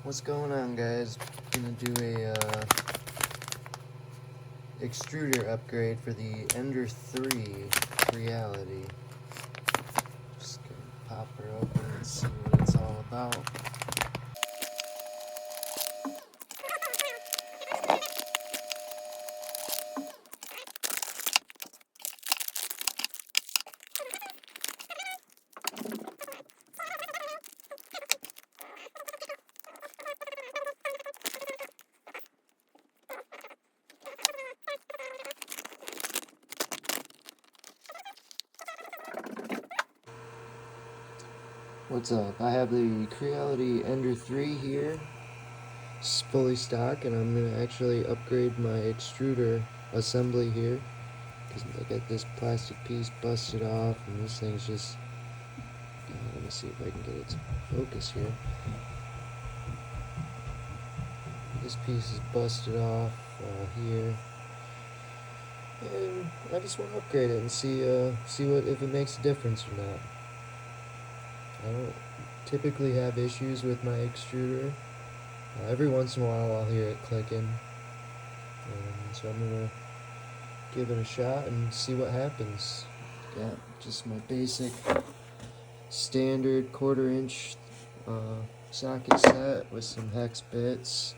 What's going on, guys? Gonna do a extruder upgrade for the Ender3 Reality. Just gonna pop her open and see what it's all about. What's up? I have the Creality Ender3 here. It's fully stock, and I'm gonna actually upgrade my extruder assembly here. Because I got this plastic piece busted off, and this thing's just... let me see if I can get it to focus here. This piece is busted off here. And I just want to upgrade it and see what if it makes a difference or not. I don't typically have issues with my extruder. Every once in a while I'll hear it clicking. So I'm going to give it a shot and see what happens. Got just my basic standard 1/4 inch socket set with some hex bits.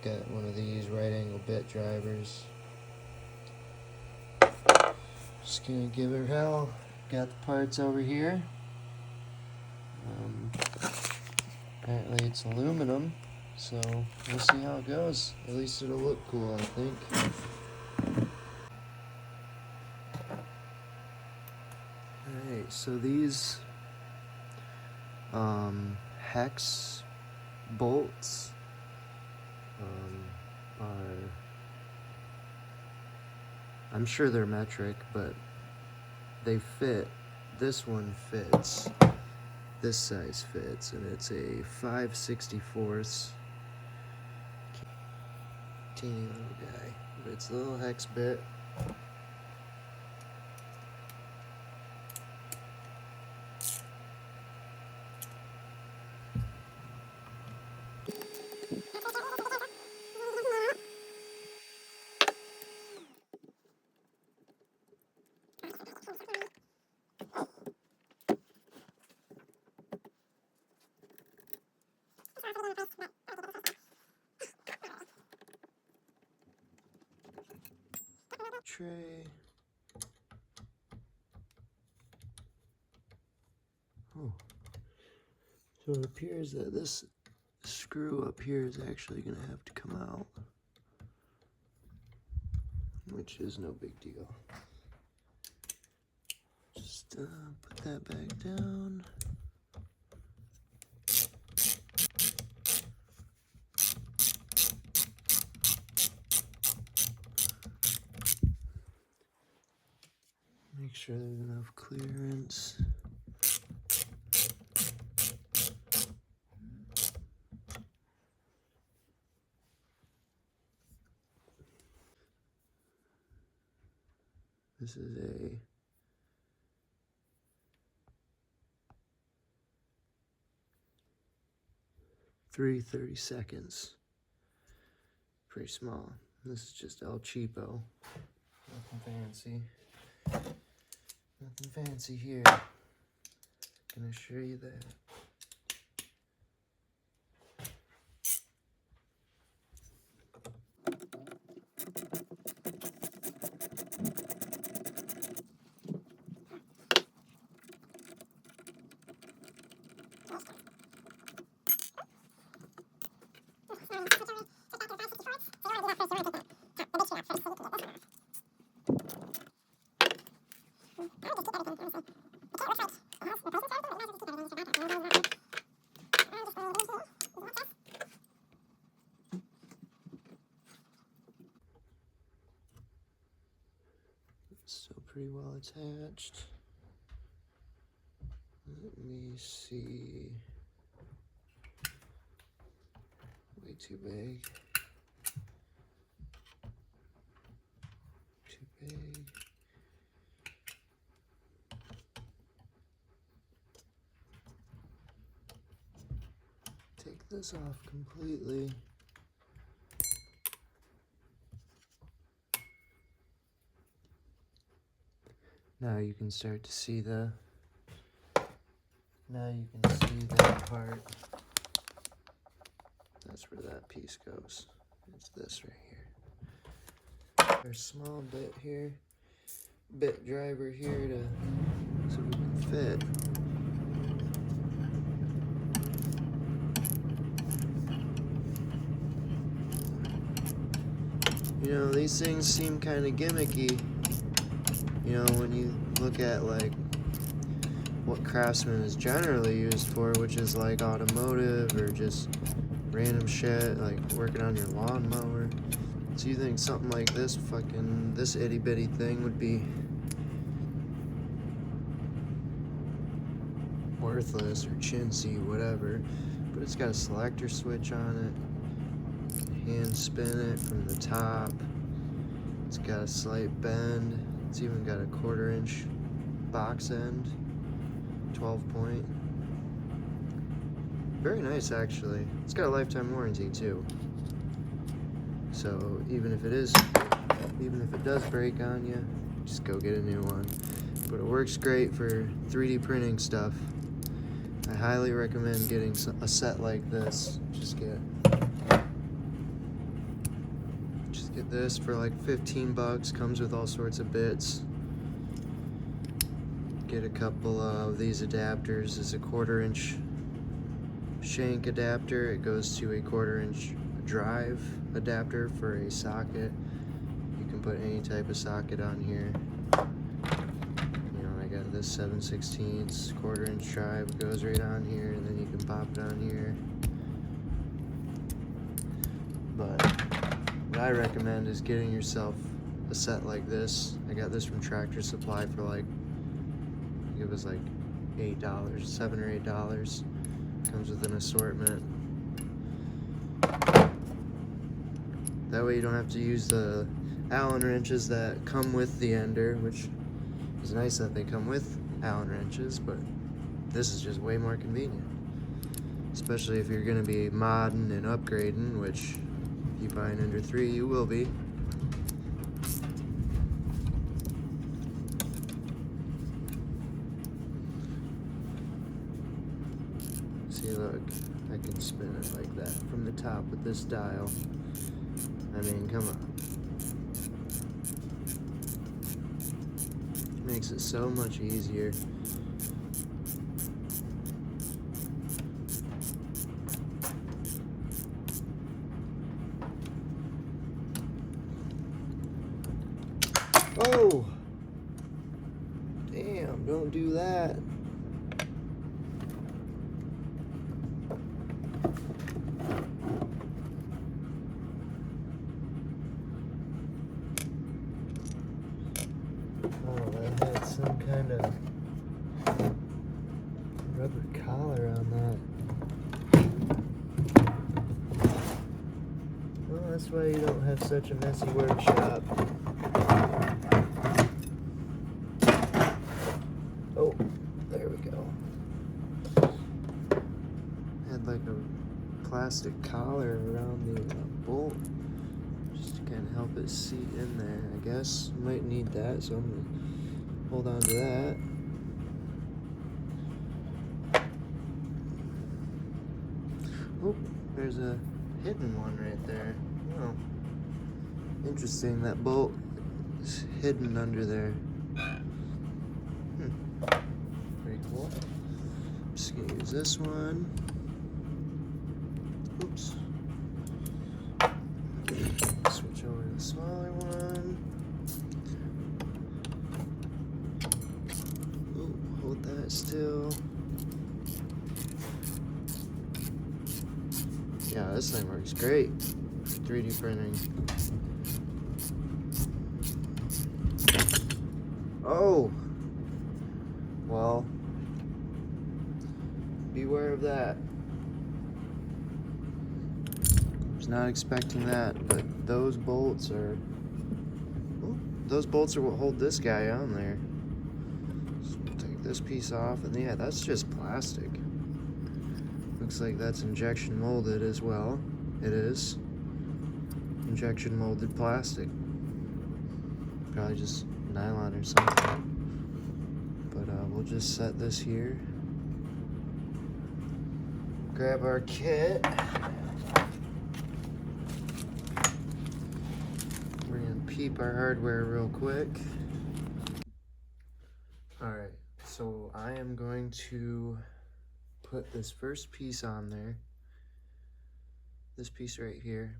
Got one of these right angle bit drivers. Just gonna give it hell. Got the parts over here. Apparently it's aluminum, so we'll see how it goes. At least it'll look cool, I think. Alright, so these hex bolts are, I'm sure they're metric, but they fit. This one fits. This size fits, and it's a 5/64. Teeny little guy, but it's a little hex bit. Tray. Oh. So it appears that this screw up here is actually going to have to come out, which is no big deal. Just put that back down. Make sure there's enough clearance. This is a 3/32. Pretty small. This is just El Cheapo. Nothing fancy. Nothing fancy here. Gonna show you that. Still pretty well attached. Let me see. Way too big. Too big. Take this off completely. Now you can start to see that part. That's where that piece goes. It's this right here. There's a small bit here, bit driver here so we can fit. You know, these things seem kind of gimmicky. You know, when you look at like what Craftsman is generally used for, which is like automotive or just random shit, like working on your lawnmower. So you think something like this itty bitty thing would be worthless or chintzy, whatever. But it's got a selector switch on it. Hand spin it from the top. It's got a slight bend. It's even got a 1/4 inch box end. 12 point. Very nice, actually. It's got a lifetime warranty too. So even if it does break on you, just go get a new one. But it works great for 3D printing stuff. I highly recommend getting a set like this. Just get this for like 15 bucks. Comes with all sorts of bits. Get a couple of these adapters. It's a 1/4 inch shank adapter. It goes to a 1/4 inch drive adapter for a socket. You can put any type of socket on here. You know, I got this 7/16 1/4 inch drive. It goes right on here, and then you can pop it on here. But what I recommend is getting yourself a set like this. I got this from Tractor Supply for like, I think it was like $8, $7 or $8. Comes with an assortment. That way you don't have to use the Allen wrenches that come with the Ender, which is nice that they come with Allen wrenches, but this is just way more convenient. Especially if you're going to be modding and upgrading, which if you buy an Ender3, you will be. See, look, I can spin it like that from the top with this dial. I mean, come on. Makes it so much easier. Oh! Damn, don't do that. Oh, that had some kind of rubber collar on that. Well, that's why you don't have such a messy workshop. Oh, there we go. Had like a plastic collar around the bolt just to kind of help it seat in there, I guess. Might need that, so I'm gonna hold on to that. Oh, there's a hidden one right there. Oh, interesting, that bolt is hidden under there. Pretty cool. Just gonna use this one. Oops. Switch over to the smaller one. Ooh, hold that still. Yeah, this thing works great. 3D printing. Oh! Well, beware of that. Was not expecting that, but those bolts are what hold this guy on there. So take this piece off, and yeah, that's just plastic. Looks like that's injection molded as well. It is. Injection molded plastic. Probably just nylon or something. But we'll just set this here. Grab our kit. We're gonna peep our hardware real quick. Alright, so I am going to put this first piece on there. This piece right here.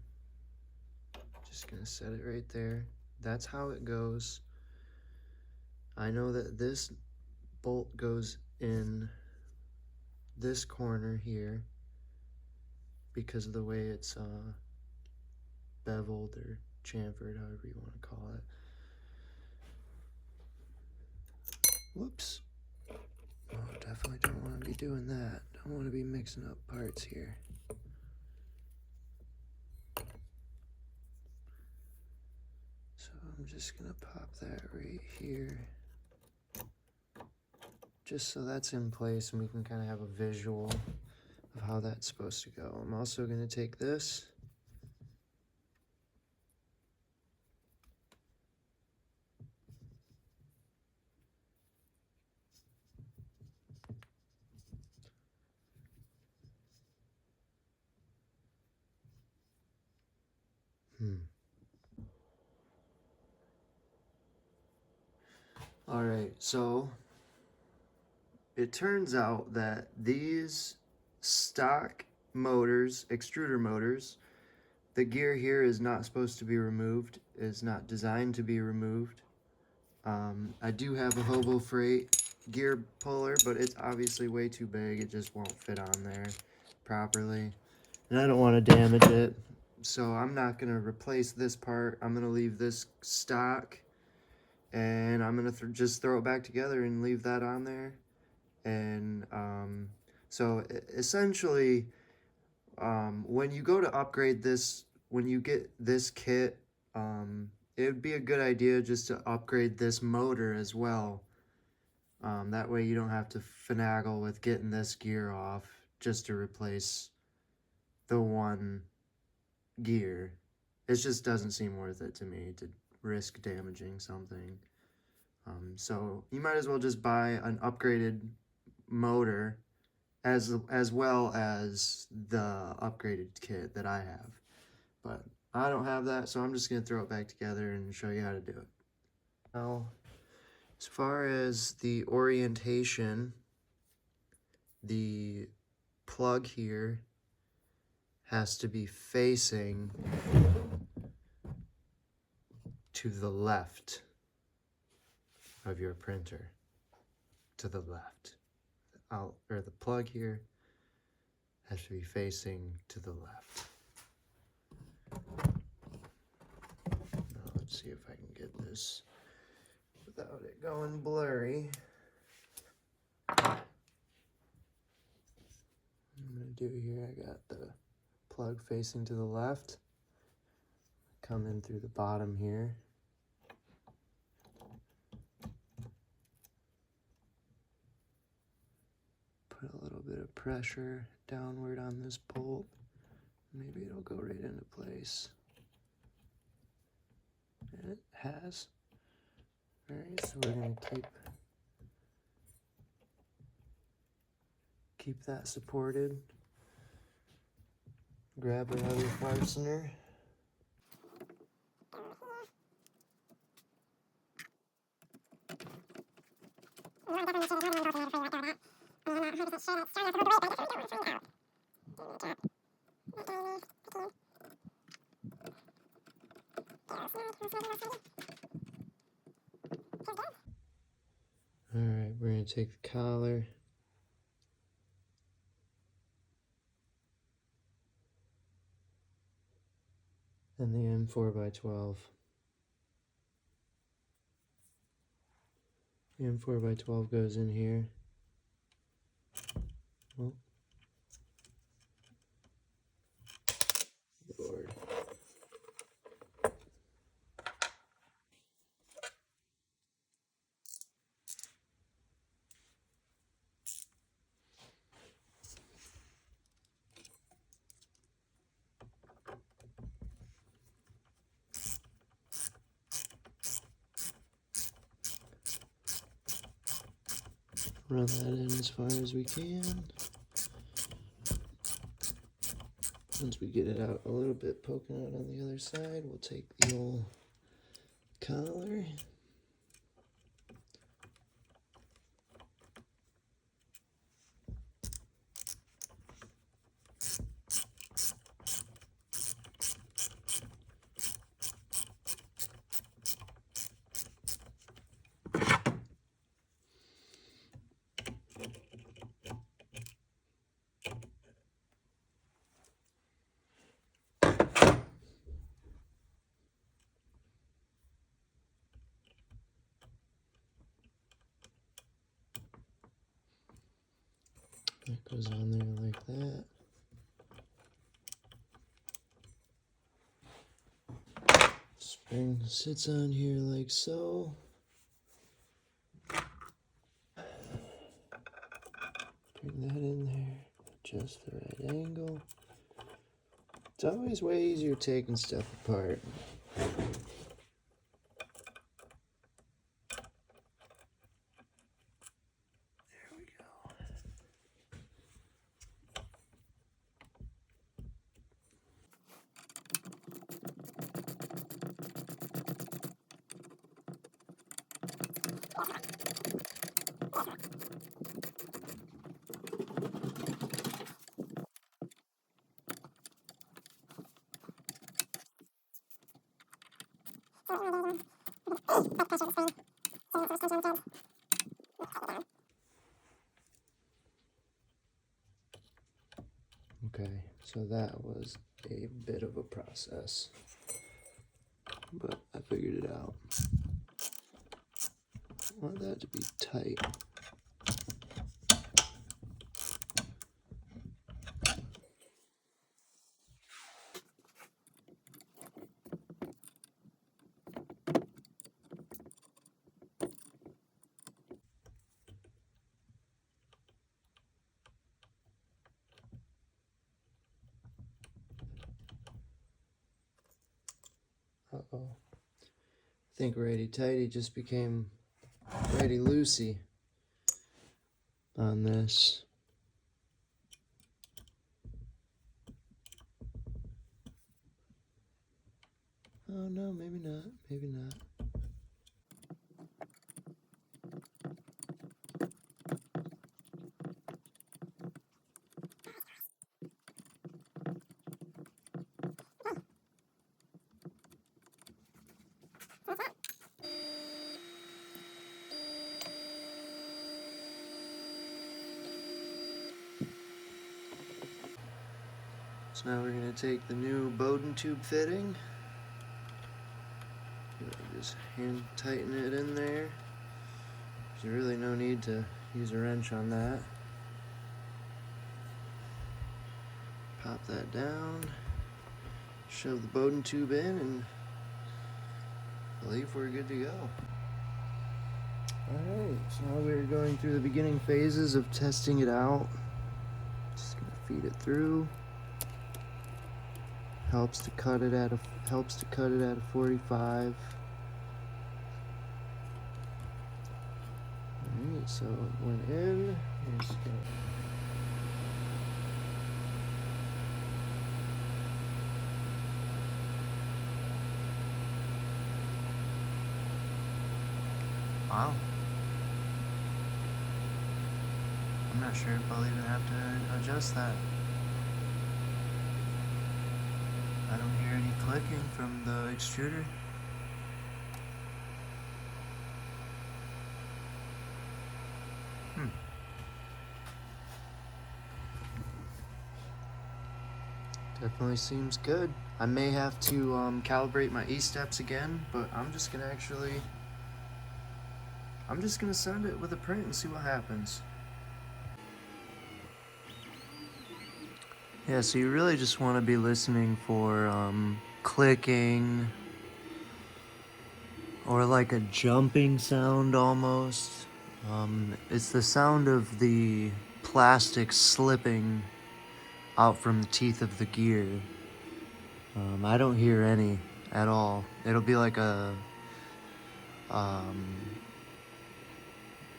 Just gonna set it right there. That's how it goes. I know that this bolt goes in this corner here because of the way it's beveled or chamfered, however you want to call it. Whoops. Oh, definitely don't want to be doing that. Don't want to be mixing up parts here. So I'm just gonna pop that right here. Just so that's in place and we can kind of have a visual of how that's supposed to go. I'm also gonna take this. Alright, so it turns out that these stock motors, extruder motors, the gear here is not supposed to be removed, is not designed to be removed. I do have a Hobo Freight gear puller, but it's obviously way too big. It just won't fit on there properly. And I don't want to damage it. So I'm not going to replace this part. I'm going to leave this stock. And I'm going to just throw it back together and leave that on there. And so essentially, when you go to upgrade this, when you get this kit, it would be a good idea just to upgrade this motor as well. That way you don't have to finagle with getting this gear off just to replace the one gear. It just doesn't seem worth it to me to risk damaging something. So you might as well just buy an upgraded motor as well as the upgraded kit that I have. But I don't have that, so I'm just going to throw it back together and show you how to do it. Now, as far as the orientation, the plug here has to be facing to the left of your printer. To the left. Or the plug here has to be facing to the left. Now let's see if I can get this without it going blurry. What I'm going to do here, I got the plug facing to the left. Come in through the bottom here. Put a little bit of pressure downward on this bolt. Maybe it'll go right into place. And it has. Alright, so we're going to keep that supported. Grab another fastener. Alright, we're going to take the collar and the M4x12. The M4x12 goes in here. Oh. Lord. Run that in as far as we can. Once we get it out a little bit poking out on the other side, we'll take the old collar. That goes on there like that. Spring sits on here like so. Bring that in there, adjust the right angle. It's always way easier taking stuff apart. Okay, so that was a bit of a process, but I figured it out. I want that to be tight. Uh-oh. I think righty tighty just became righty loosey on this. Oh no, maybe not, maybe not. So now we're going to take the new Bowden tube fitting. Just hand tighten it in there. There's really no need to use a wrench on that. Pop that down, shove the Bowden tube in, and I believe we're good to go. Alright, so now we're going through the beginning phases of testing it out. Just gonna feed it through. Helps to cut it at a 45. Alright, so it went in. We're just gonna wow. I'm not sure if I'll even have to adjust that. I don't hear any clicking from the extruder. Definitely seems good. I may have to calibrate my E-steps again, but I'm just gonna send it with a print and see what happens. Yeah, so you really just want to be listening for clicking or like a jumping sound almost. It's the sound of the plastic slipping out from the teeth of the gear. I don't hear any at all. It'll be like a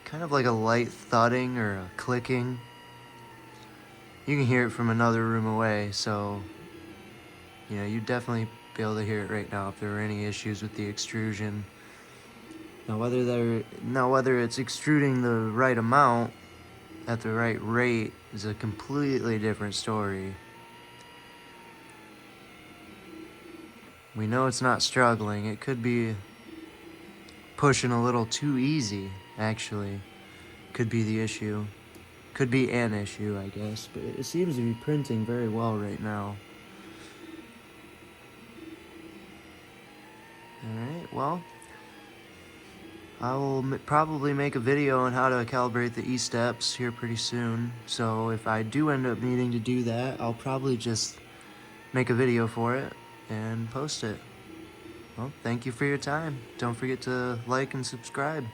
kind of like a light thudding or a clicking. You can hear it from another room away, so you know, you'd definitely be able to hear it right now if there were any issues with the extrusion. Now whether it's extruding the right amount at the right rate is a completely different story. We know it's not struggling. It could be pushing a little too easy, actually. Could be the issue. Could be an issue, I guess, but it seems to be printing very well right now. Alright, well, I will probably make a video on how to calibrate the E-steps here pretty soon, so if I do end up needing to do that, I'll probably just make a video for it and post it. Well, thank you for your time. Don't forget to like and subscribe.